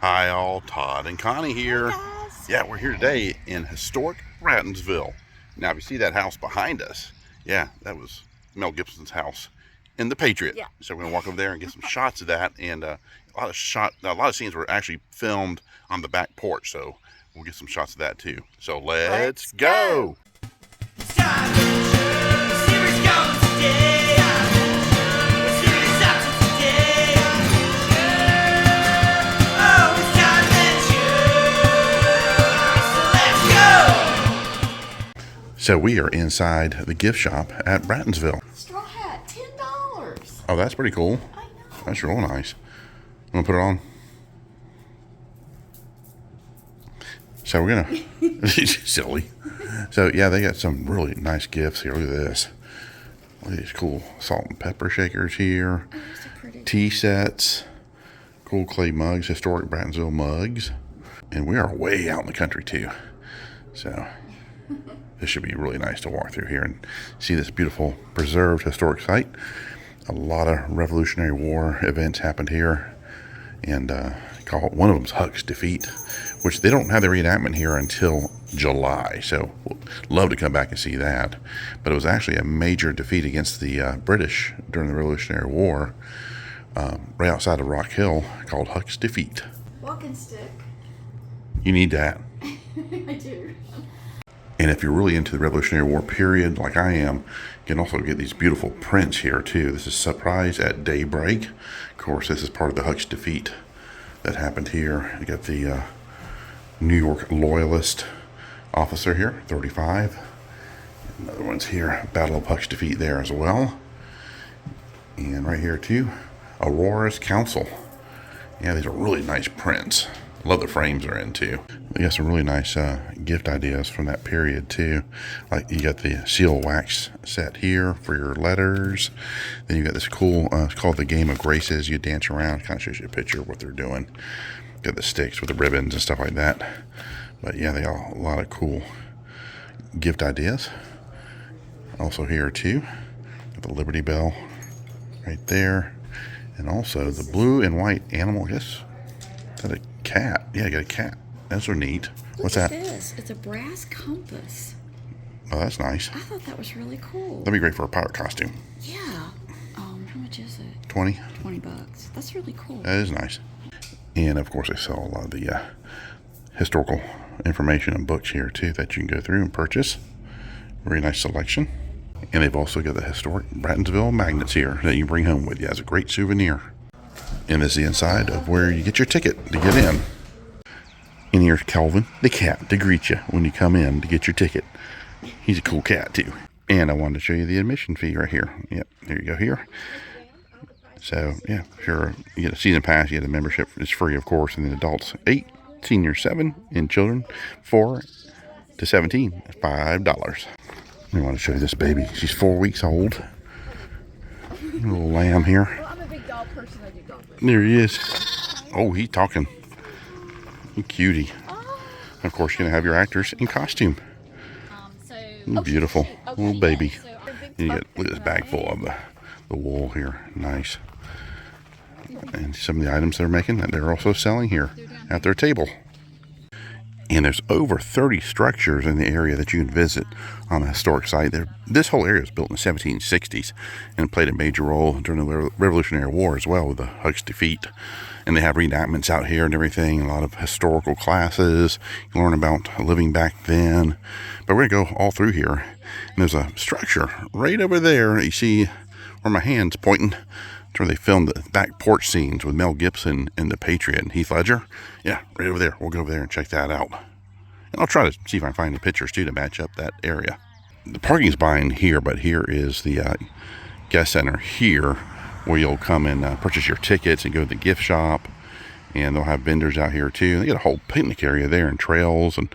Hi all, Todd and Connie here. Hi guys. Yeah, we're here today in historic Brattonsville. Now if you see that house behind us, yeah, that was Mel Gibson's house in The Patriot. Yeah. So we're gonna walk over there and get some shots of that, and a lot of scenes were actually filmed on the back porch, so we'll get some shots of that too. So let's go. So we are inside the gift shop at Brattonsville. Straw hat, $10. Oh, that's pretty cool. I know. That's real nice. I'm gonna put it on. So we're gonna silly. So yeah, they got some really nice gifts here. Look at this. Look at these cool salt and pepper shakers here. Oh, so pretty. Tea sets, cool clay mugs, historic Brattonsville mugs, and we are way out in the country too. So this should be really nice to walk through here and see this beautiful preserved historic site. A lot of Revolutionary War events happened here, and one of them's Huck's defeat, which they don't have the reenactment here until July, so we'll love to come back and see that. But it was actually a major defeat against the British during the Revolutionary War, right outside of Rock Hill, called Huck's defeat. Walking stick. You need that. I do. And if you're really into the Revolutionary War period, like I am, you can also get these beautiful prints here too. This is Surprise at Daybreak. Of course, this is part of the Huck's defeat that happened here. You got the New York Loyalist officer here, 35. Another one's here, Battle of Huck's defeat there as well. And right here too, Aurora's Council. Yeah, these are really nice prints. Love the frames they're in too. We got some really nice gift ideas from that period too. Like you got the seal wax set here for your letters. Then you got this cool, it's called the Game of Graces. You dance around, kind of shows you a picture of what they're doing. Got the sticks with the ribbons and stuff like that. But yeah, they got a lot of cool gift ideas. Also here too, got the Liberty Bell right there. And also the blue and white animal, I guess. Is that a cat? Yeah, I got a cat. Those are neat. What's that? This. It's a brass compass. Oh, that's nice. I thought that was really cool. That'd be great for a pirate costume. Yeah. How much is it? 20? $20. That's really cool. That is nice. And of course, they sell a lot of the historical information and books here too that you can go through and purchase. Very nice selection. And they've also got the historic Brattonsville magnets here that you bring home with you as a great souvenir. And this is the inside of where you get your ticket to get in. And here's Calvin, the cat, to greet you when you come in to get your ticket. He's a cool cat too. And I wanted to show you the admission fee right here. Yep, there you go here. So yeah, sure, you get a season pass, you get a membership. It's free, of course, and then adults 8, seniors 7, and children 4 to 17, $5. I want to show you this baby. She's 4 weeks old. Little lamb here. Well, I'm a big dog person. I do dog. There he is. Oh, he's talking. Cutie. Oh. Of course, you're going to have your actors in costume. Beautiful. Little baby. And you get, look at this bag full of the wool here. Nice. And some of the items they're making that they're also selling here at their table. And there's over 30 structures in the area that you can visit on a historic site. This whole area was built in the 1760s and played a major role during the Revolutionary War as well with the Huck's defeat. And they have reenactments out here and everything, a lot of historical classes. You learn about living back then. But we're going to go all through here. And there's a structure right over there that you see where my hand's pointing. It's where they filmed the back porch scenes with Mel Gibson and the Patriot and Heath Ledger. Yeah, right over there. We'll go over there and check that out. And I'll try to see if I can find the pictures too to match up that area. The parking's behind here, but here is the guest center here where you'll come and purchase your tickets and go to the gift shop. And they'll have vendors out here too. They got a whole picnic area there and trails and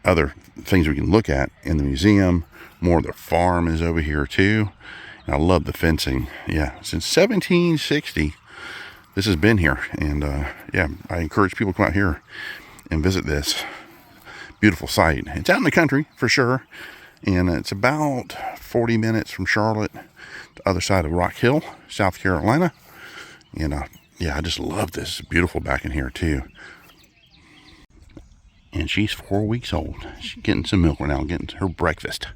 other things we can look at in the museum. More of the farm is over here too. And I love the fencing. Yeah, since 1760, this has been here. And yeah, I encourage people to come out here and visit this beautiful site. It's out in the country for sure. And it's about 40 minutes from Charlotte, the other side of Rock Hill, South Carolina. And Yeah, I just love this. It's beautiful back in here too. And she's 4 weeks old. She's getting some milk right now, getting her breakfast.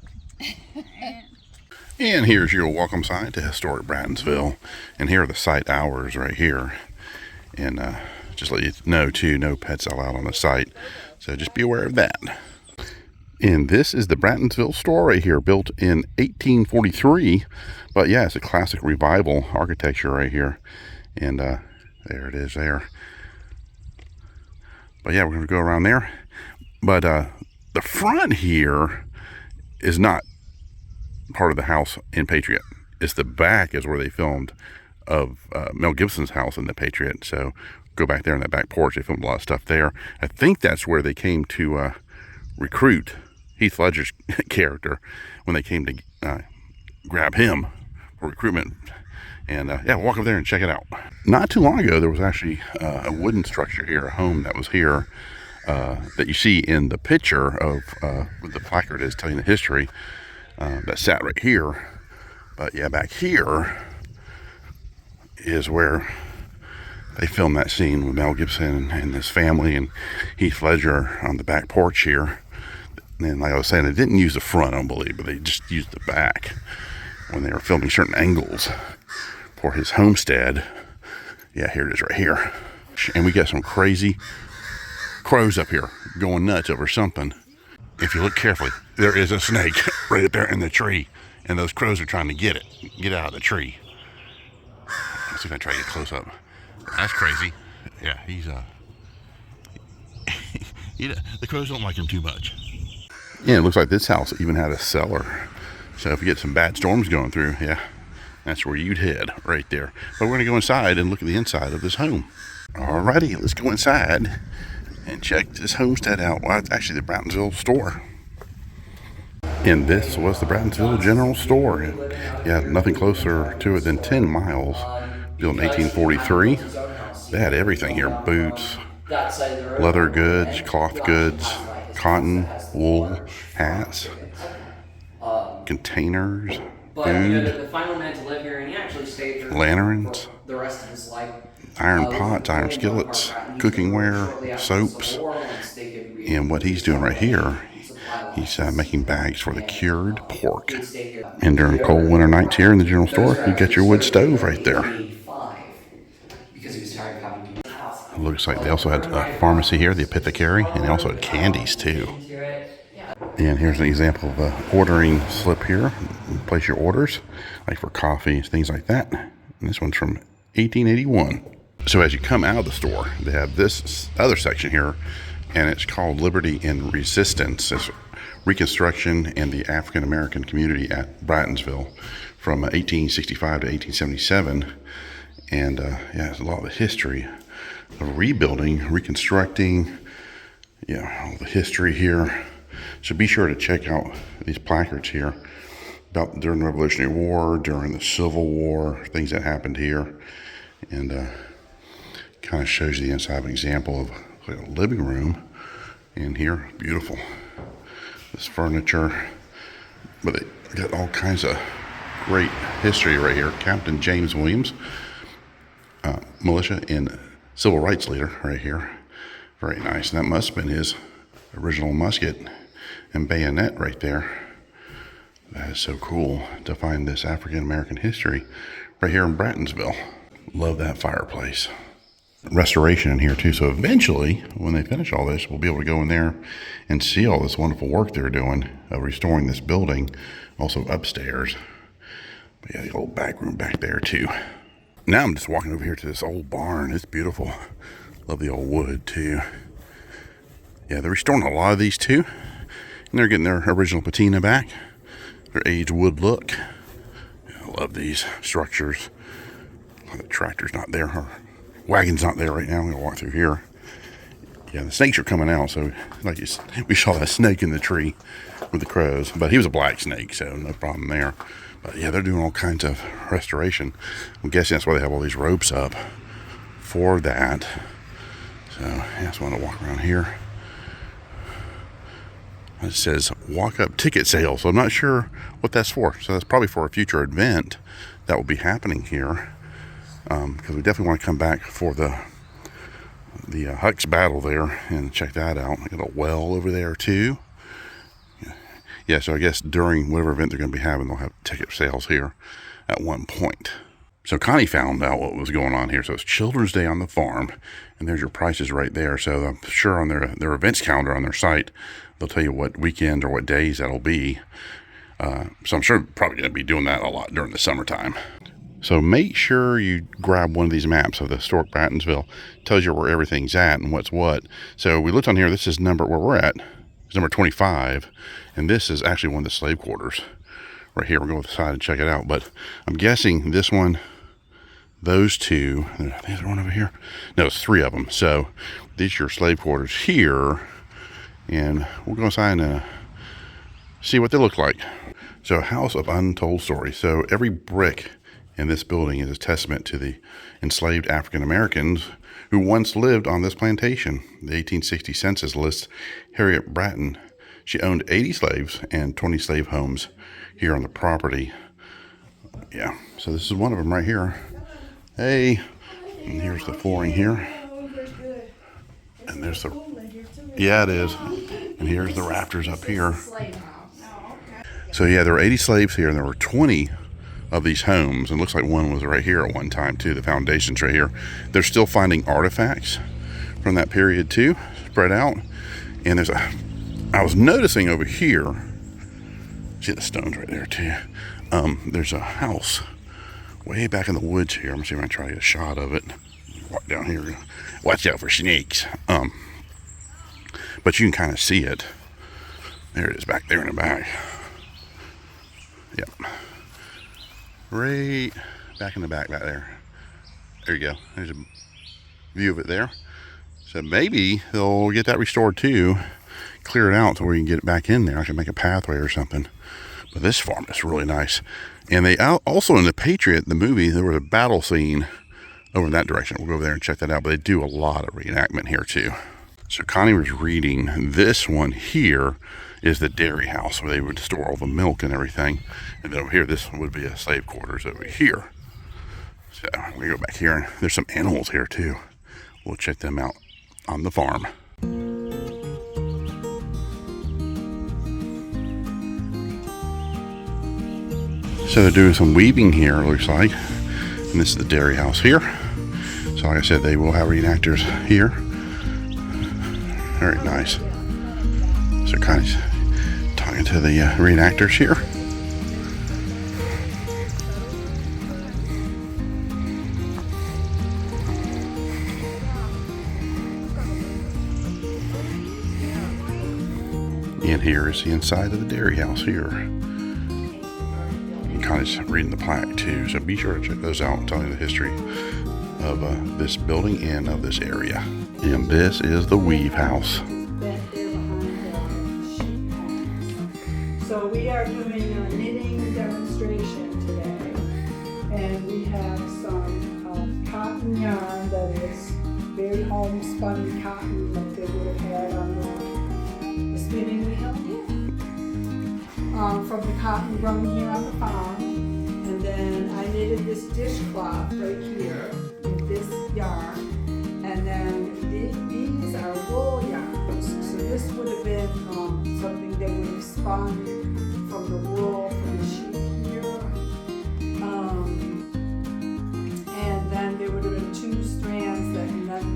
And here's your welcome sign to historic Brattonsville. And here are the site hours right here. And just let you know too, no pets allowed on the site. So just be aware of that. And this is the Brattonsville store right here, built in 1843. But yeah, it's a classic revival architecture right here. And there it is there. But yeah, we're going to go around there. But the front here is not part of the house in Patriot. It's the back is where they filmed of Mel Gibson's house in the Patriot. So go back there in that back porch. They filmed a lot of stuff there. I think that's where they came to recruit Heath Ledger's character when they came to grab him for recruitment. And yeah, walk over there and check it out. Not too long ago, there was actually a wooden structure here, a home that was here that you see in the picture of what the placard is telling the history that sat right here. But yeah, back here is where they filmed that scene with Mel Gibson and his family and Heath Ledger on the back porch here. And like I was saying, they didn't use the front, I don't believe, but they just used the back when they were filming certain angles for his homestead. Yeah, here it is right here. And we got some crazy crows up here going nuts over something. If you look carefully, there is a snake right up there in the tree. And those crows are trying to get out of the tree. Let's see if I try to get close up. That's crazy. Yeah, he's the crows don't like him too much. Yeah, it looks like this house even had a cellar. So if you get some bad storms going through, yeah, that's where you'd head, right there. But we're going to go inside and look at the inside of this home. Alrighty, let's go inside and check this homestead out. Well, it's actually the Brattonsville store. And this was the Brattonsville General Store. Yeah, nothing closer to it than 10 miles. Built in 1843. They had everything here. Boots, leather goods, cloth goods, cotton, wool, hats, containers, food, lanterns, iron pots, iron skillets, cookingware, soaps. And what he's doing right here, he's making bags for the cured pork. And during cold winter nights here in the general store, you get your wood stove right there. It looks like they also had a pharmacy here, the apothecary, and they also had candies too. And here's an example of a ordering slip here. You place your orders, like for coffee, things like that. And this one's from 1881. So as you come out of the store, they have this other section here, and it's called Liberty and Resistance. It's Reconstruction and the African-American community at Brattonsville from 1865 to 1877. And yeah, it's a lot of the history of rebuilding, reconstructing, yeah, all the history here. So be sure to check out these placards here about during the Revolutionary War, during the Civil War, things that happened here. And kind of shows you the inside of an example of like a living room in here. Beautiful. This furniture. But they got all kinds of great history right here. Captain James Williams, militia and civil rights leader right here. Very nice. And that must have been his original musket and bayonet right there. That is so cool to find this African-American history right here in Brattonsville. Love that fireplace. Restoration in here too. So eventually, when they finish all this, we'll be able to go in there and see all this wonderful work they're doing of restoring this building. Also upstairs. But yeah, the old back room back there too. Now I'm just walking over here to this old barn. It's beautiful. Love the old wood too. Yeah, they're restoring a lot of these too. And they're getting their original patina back. Their aged wood look. Yeah, I love these structures. The tractor's not there. Our wagon's not there right now. I'm going to walk through here. Yeah, the snakes are coming out. So like we saw that snake in the tree with the crows. But he was a black snake, so no problem there. But yeah, they're doing all kinds of restoration. I'm guessing that's why they have all these ropes up for that. So yeah, I just want to walk around here. It says walk up ticket sale. So I'm not sure what that's for. So that's probably for a future event that will be happening here. because we definitely want to come back for the Huck's battle there and check that out. I got a well over there too. Yeah, so I guess during whatever event they're going to be having, they'll have ticket sales here at one point. So Connie found out what was going on here. So it's Children's Day on the farm, and there's your prices right there. So I'm sure on their events calendar on their site, they'll tell you what weekend or what days that'll be. So I'm sure probably going to be doing that a lot during the summertime. So make sure you grab one of these maps of the historic Brattonsville. It tells you where everything's at and what's what. So we looked on here. This is where we're at. It's number 25, and this is actually one of the slave quarters right here. We're going to the side and check it out. But I'm guessing this one, those two, I think there's one over here. No, it's 3 of them. So these are your slave quarters here, and we'll go inside and see what they look like. So a house of untold stories. So every brick in this building is a testament to the enslaved African-Americans who once lived on this plantation. The 1860 census lists Harriet Bratton. She owned 80 slaves and 20 slave homes here on the property. Yeah, so this is one of them right here. Hey, and here's the flooring here. And there's the, yeah, it is. And here's the rafters up here. So yeah, there were 80 slaves here, and there were 20 of these homes, and it looks like one was right here at one time too. The foundation's right here. They're still finding artifacts from that period too, spread out. And I was noticing over here, see the stones right there too. There's a house way back in the woods here. I'm gonna see if I can try to get a shot of it. Walk down here. Watch out for snakes. But you can kind of see it. There it is back there in the back. Yep. Right back in the back there. There you go. There's a view of it there. So maybe they'll get that restored too, clear it out to where you can get it back in there. I can make a pathway or something. But this farm is really nice. And they also, in the Patriot, the movie, there was a battle scene over in that direction. We'll go over there and check that out. But they do a lot of reenactment here too. So Connie was reading, this one here is the dairy house where they would store all the milk and everything. And then over here, this would be a slave quarters over here. So we go back here, and there's some animals here too. We'll check them out on the farm. So they're doing some weaving here, it looks like. And this is the dairy house here. So like I said, they will have reenactors here. Very nice. So kind of talking to the reenactors here. And here is the inside of the dairy house here. And kind of just reading the plaque too. So be sure to check those out and tell you the history of this building and of this area. And this is the weave house. So we are doing a knitting demonstration today, and we have some cotton yarn that is very homespun cotton that they would have had on the spinning wheel. From the cotton grown here on the farm, and then I knitted this dishcloth right here with this yarn, and then these are wool yarns. So this would have been something that would have spun from the wool from the sheep here, and then there would have been 2 strands that, and then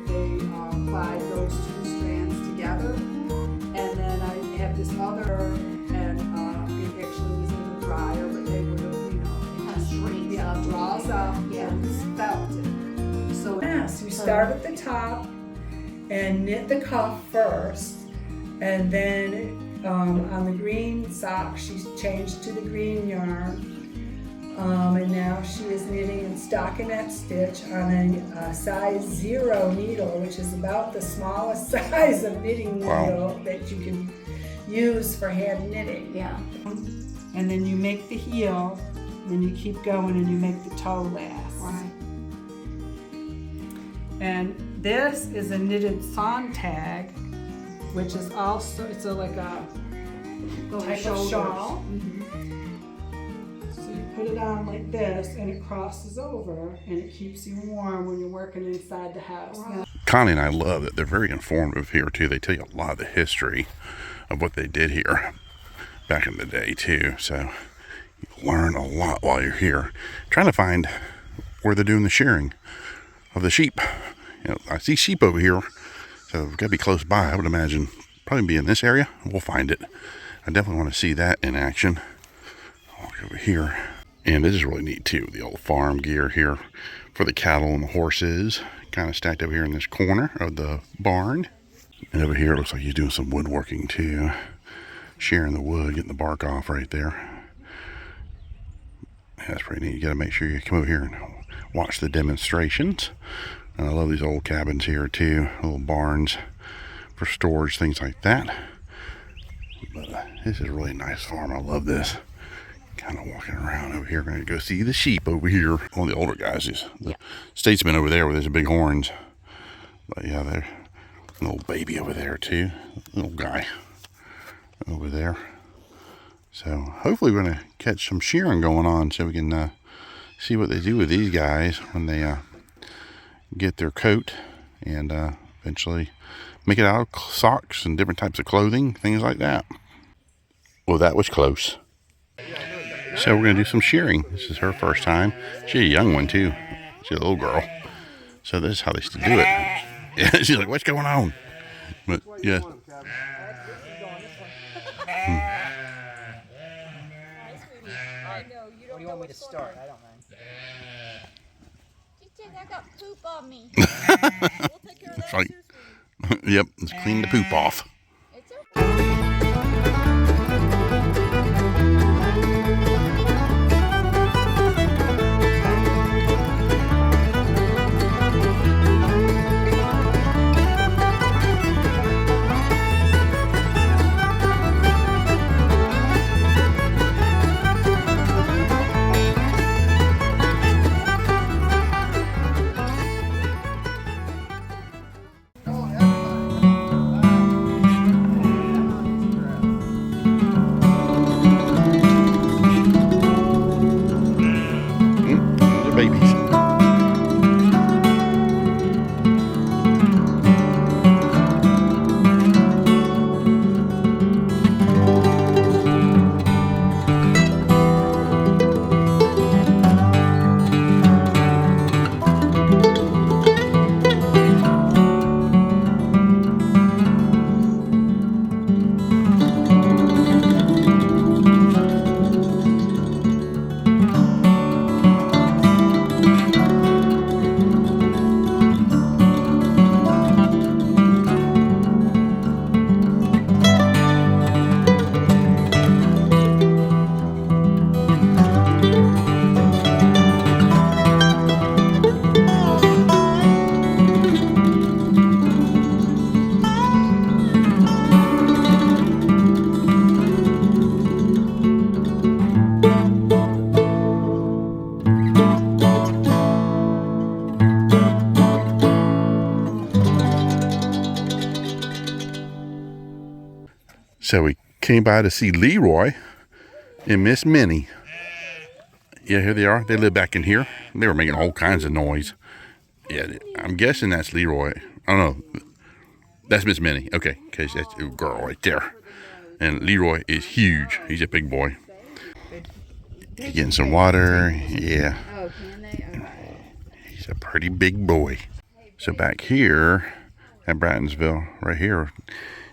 they applied those 2 strands together, and then I have this other, and it actually was in the dryer, but they would have, draws up, and spelt it. So yes, you start at the top and knit the cuff first, and then on the green sock she changed to the green yarn, and now she is knitting in stockinette stitch on a size 0 needle, which is about the smallest size of knitting needle that you can use for hand knitting. Yeah. And then you make the heel, then you keep going and you make the toe last. Right. And this is a knitted Sontag, which is also, like a type of shawl. So you put it on like this, and it crosses over, and it keeps you warm when you're working inside the house. Now, Connie and I love that they're very informative here too. They tell you a lot of the history of what they did here back in the day too. So you learn a lot while you're here. Trying to find where they're doing the shearing of the sheep. You know, I see sheep over here, so we've got to be close by. I would imagine probably be in this area. We'll find it. I definitely want to see that in action. I'll walk over here. And this is really neat too. The old farm gear here for the cattle and the horses. Kind of stacked over here in this corner of the barn. And over here it looks like he's doing some woodworking too. Shearing the wood, getting the bark off right there. That's pretty neat. You got to make sure you come over here and watch the demonstrations. And I love these old cabins here too. Little barns for storage, things like that. But this is a really nice farm. I love this. Kind of walking around over here. We're going to go see the sheep over here. One of the older guys is the statesman over there with his big horns. But yeah, there's an old baby over there too. Little guy over there. So hopefully we're going to catch some shearing going on so we can see what they do with these guys when they get their coat and eventually make it out of socks and different types of clothing, things like that. Well, that was close. So we're going to do some shearing. This is her first time. She's a young one too. She's a little girl. So this is how they used to do it. Yeah, she's like, what's going on? But yeah. What do you want me to start? I don't mind. I got poop on me. We'll take care of that too, sweetie. Yep, let's clean the poop off. It's okay. Babies. So we came by to see Leroy and Miss Minnie. Yeah, here they are. They live back in here. They were making all kinds of noise. Yeah, I'm guessing that's Leroy. I don't know. That's Miss Minnie. Okay, because that's a girl right there. And Leroy is huge. He's a big boy. He's getting some water. Yeah. Oh, can they? Okay. He's a pretty big boy. So back here at Brattonsville, right here,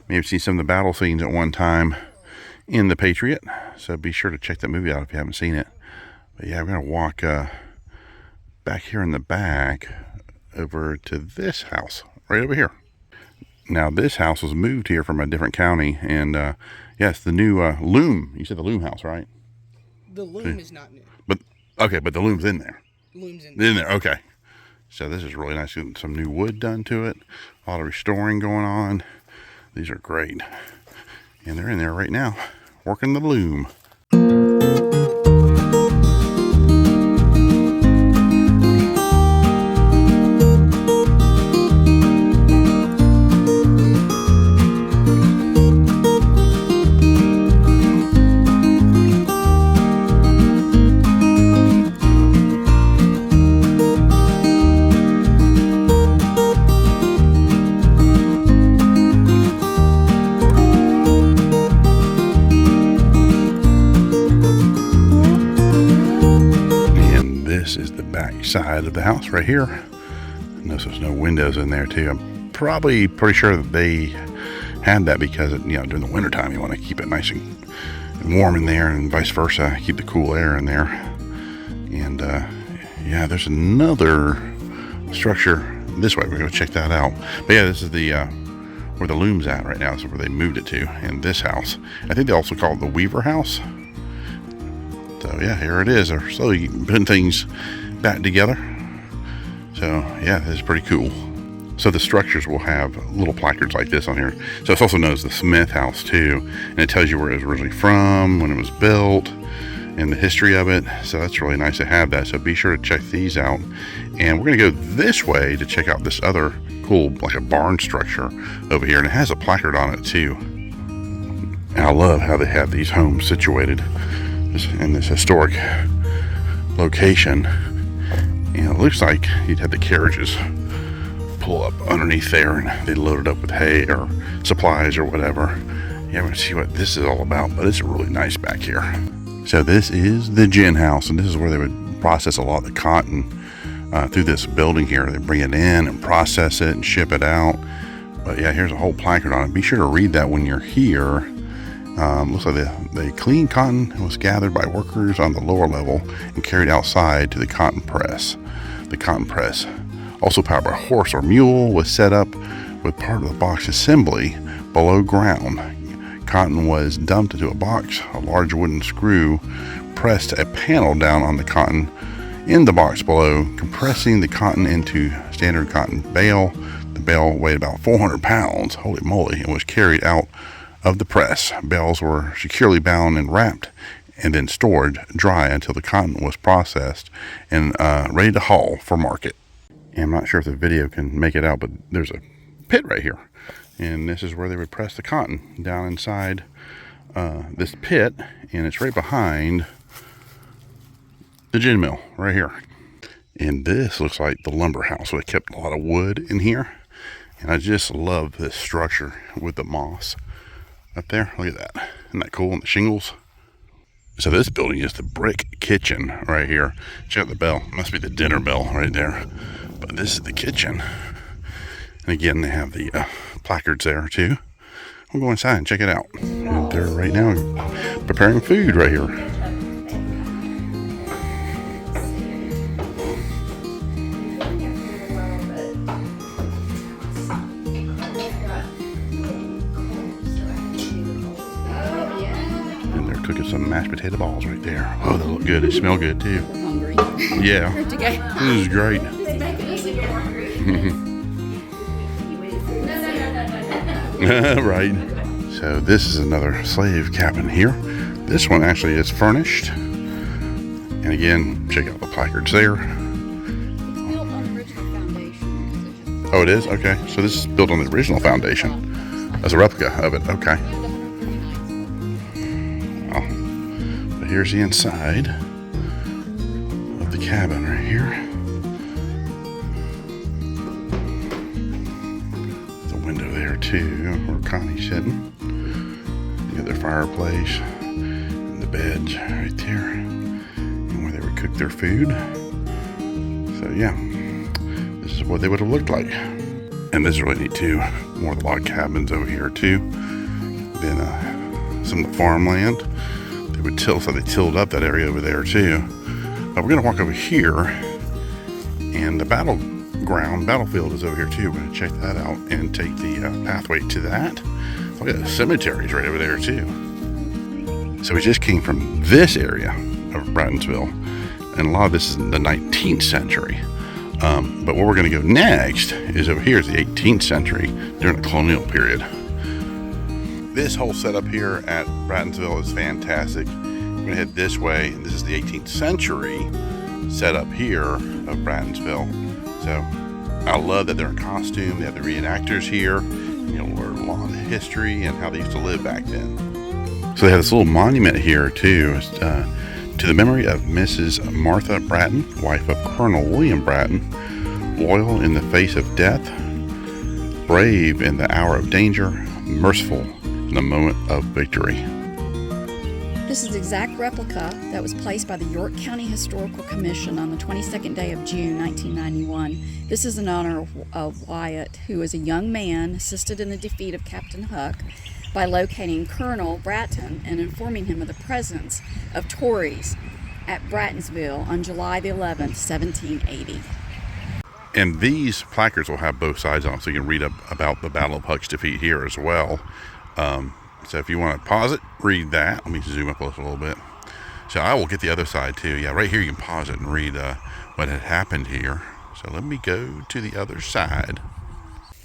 may have seen some of the battle scenes at one time in The Patriot. So be sure to check that movie out if you haven't seen it. But yeah, we're going to walk back here in the back over to this house, right over here. Now this house was moved here from a different county. And yes, the new loom. You said the loom house, right? The loom is not new. But okay, but the loom's in there. Loom's in there. Okay. So this is really nice. Getting some new wood done to it. A lot of restoring going on. These are great. And they're in there right now, working the loom. side of the house right here. Notice there's no windows in there too. I'm probably pretty sure that they had that because, you know, during the wintertime you want to keep it nice and warm in there, and vice versa, keep the cool air in there. And yeah, there's another structure this way. We're going to check that out. But yeah, this is the where the loom's at right now. This is where they moved it to, in this house. I think they also call it the Weaver House. So yeah, here it is. They're slowly putting things back together. So yeah, this is pretty cool. So the structures will have little placards like this on here. So it's also known as the Smith House too, and it tells you where it was originally from, when it was built, and the history of it. So that's really nice to have that. So be sure to check these out. And we're gonna go this way to check out this other cool, like a barn structure over here, and it has a placard on it too. And I love how they have these homes situated in this historic location. And it looks like you'd have the carriages pull up underneath there and they load it up with hay or supplies or whatever. Yeah, we're gonna see what this is all about, but it's really nice back here. So this is the gin house, and this is where they would process a lot of the cotton through this building here. They bring it in and process it and ship it out. But yeah, here's a whole placard on it. Be sure to read that when you're here. Looks like the clean cotton was gathered by workers on the lower level and carried outside to the cotton press. The cotton press, also powered by a horse or mule, was set up with part of the box assembly below ground. Cotton was dumped into a box. A large wooden screw pressed a panel down on the cotton in the box below, compressing the cotton into standard cotton bale. The bale weighed about 400 pounds, holy moly, and was carried out of the press. Bales were securely bound and wrapped and then stored dry until the cotton was processed and ready to haul for market. And I'm not sure if the video can make it out, but there's a pit right here. And this is where they would press the cotton down inside this pit, and it's right behind the gin mill right here. And this looks like the lumber house, so they kept a lot of wood in here. And I just love this structure with the moss up there. Look at that. Isn't that cool? And the shingles. So this building is the brick kitchen right here. Check out the bell. Must be the dinner bell right there. But this is the kitchen. And again, they have the placards there too. We'll go inside and check it out. And they're right now preparing food right here. And they're cooking some mashed potato balls right there. Oh, they look good. They smell good too. We're hungry. Yeah. This is great. Right. So this is another slave cabin here. This one actually is furnished. And again, check out the placards there. It's built on the original foundation. Oh, it is? Okay. So this is built on the original foundation as a replica of it. Okay. Oh. But here's the inside of the cabin right here. Window there too, where Connie's sitting. You got their fireplace and the beds right there, and where they would cook their food. So yeah, this is what they would have looked like. And this is really neat too. More of the log cabins over here too. Then some of the farmland. They would till, so they tilled up that area over there too. We're gonna walk over here, and the battlefield is over here too. We're going to check that out and take the pathway to that. Look at the cemeteries right over there too. So we just came from this area of Brattonsville, and a lot of this is in the 19th century. But where we're going to go next is over here is the 18th century during the colonial period. This whole setup here at Brattonsville is fantastic. We're going to head this way. This is the 18th century setup here of Brattonsville. So I love that they're in costume. They have the reenactors here. You'll learn a lot of the history and how they used to live back then. So they have this little monument here too, to the memory of Mrs. Martha Bratton, wife of Colonel William Bratton, loyal in the face of death, brave in the hour of danger, merciful in the moment of victory. This is the exact replica that was placed by the York County Historical Commission on the 22nd day of June 1991. This is in honor of Wyatt, who as a young man assisted in the defeat of Captain Huck by locating Colonel Bratton and informing him of the presence of Tories at Brattonsville on July the 11th, 1780. And these placards will have both sides on them, so you can read up about the Battle of Huck's defeat here as well. So if you want to pause it, read that. Let me zoom up a little bit. So I will get the other side too. Yeah, right here you can pause it and read what had happened here. So let me go to the other side.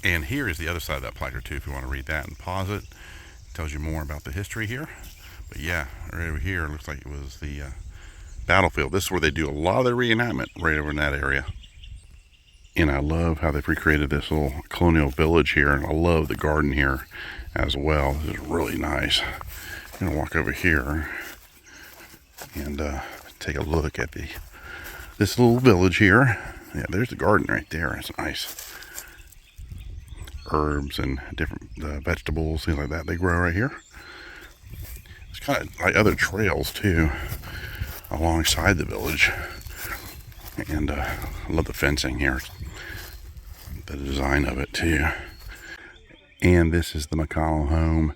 And here is the other side of that placard too, if you want to read that and pause it. It tells you more about the history here. But yeah, right over here, it looks like it was the battlefield. This is where they do a lot of their reenactment, right over in that area. And I love how they've recreated this little colonial village here. And I love the garden here as well. This is really nice. I'm gonna walk over here and take a look at this little village here. Yeah, there's the garden right there. It's nice. Herbs and different vegetables, things like that, they grow right here. It's kind of like other trails too alongside the village. And I love the fencing here, the design of it too. And this is the McConnell home,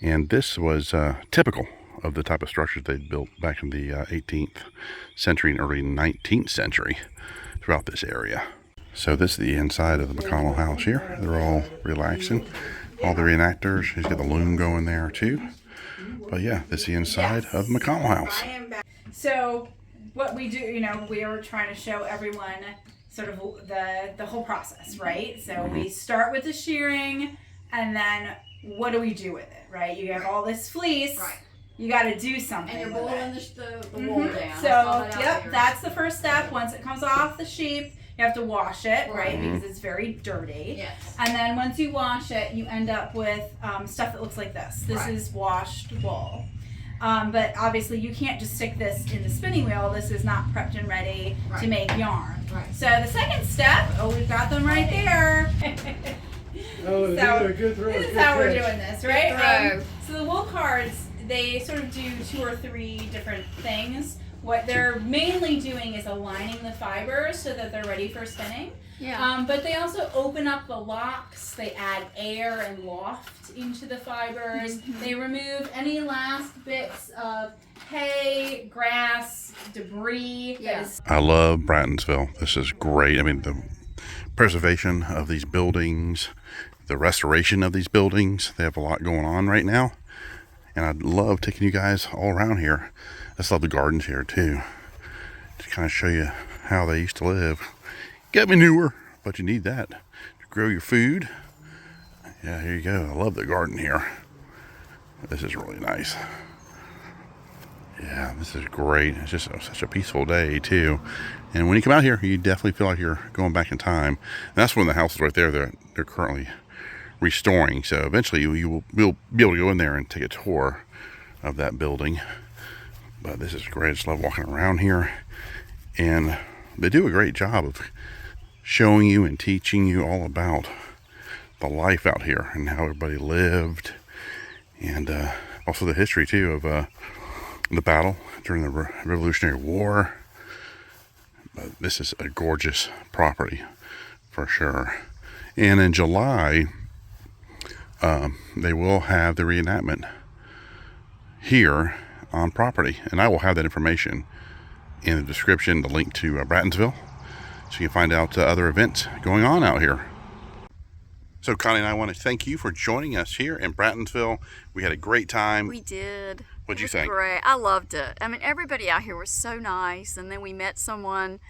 and this was typical of the type of structures they built back in the 18th century and early 19th century throughout this area. So this is the inside of the McConnell house here. They're all relaxing. All the reenactors. He's got the loom going there too. But yeah, this is the inside of the McConnell house. So what we do, you know, we are trying to show everyone sort of the whole process, right? So we start with the shearing, and then what do we do with it, right? You have all this fleece. Right. You got to do something. And you're with boiling it. the wool down. So, yep, that's the first step. Once it comes off the sheep, you have to wash it, right? Because it's very dirty. Yes. And then once you wash it, you end up with stuff that looks like this. This is washed wool. But obviously you can't just stick this in the spinning wheel. This is not prepped and ready to make yarn. Right. So the second step, we've got them right there. Oh, So, good throw. this is good how we're catch. doing this, right? Good throw. So the wool cards, they sort of do 2 or 3 different things. What they're mainly doing is aligning the fibers so that they're ready for spinning. Yeah. But they also open up the locks. They add air and loft into the fibers. They remove any last bits of hay, grass, debris. Yeah. That is I love Brattonsville. This is great. I mean, the preservation of these buildings, the restoration of these buildings, they have a lot going on right now. And I'd love taking you guys all around here. I just love the gardens here too, to kind of show you how they used to live. Get manure, but you need that to grow your food. Yeah, here you go. I love the garden here. This is really nice. Yeah, this is great. It's just such a peaceful day too. And when you come out here, you definitely feel like you're going back in time. And that's one of the houses right there that they're currently restoring. So eventually you will be able to go in there and take a tour of that building. But this is great. I just love walking around here. And they do a great job of showing you and teaching you all about the life out here and how everybody lived. And also the history too of the battle during the Revolutionary War. But this is a gorgeous property for sure. And in July, they will have the reenactment here on property, and I will have that information in the description, the link to Brattonsville, so you can find out other events going on out here. So Connie and I want to thank you for joining us here in Brattonsville. We had a great time. We did. What'd It you was think? Great. I loved it. I mean, everybody out here was so nice, and then we met someone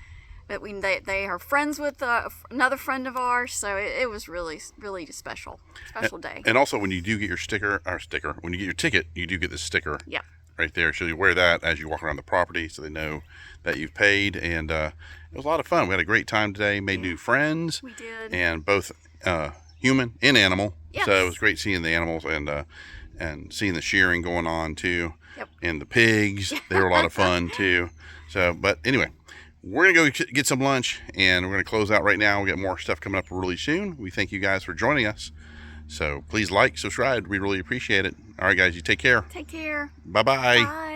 that they are friends with another friend of ours, so it was really a special day. And also, when you do get your when you get your ticket, you do get this sticker. Yep. Right there. So you wear that as you walk around the property so they know that you've paid. And it was a lot of fun. We had a great time today, made new friends. We did. And both human and animal. Yes. So it was great seeing the animals and seeing the shearing going on too. Yep. And the pigs, they were a lot of fun too. So, but anyway, we're going to go get some lunch and we're going to close out right now. We got more stuff coming up really soon. We thank you guys for joining us. So please like, subscribe. We really appreciate it. All right, guys, you take care. Take care. Bye-bye. Bye.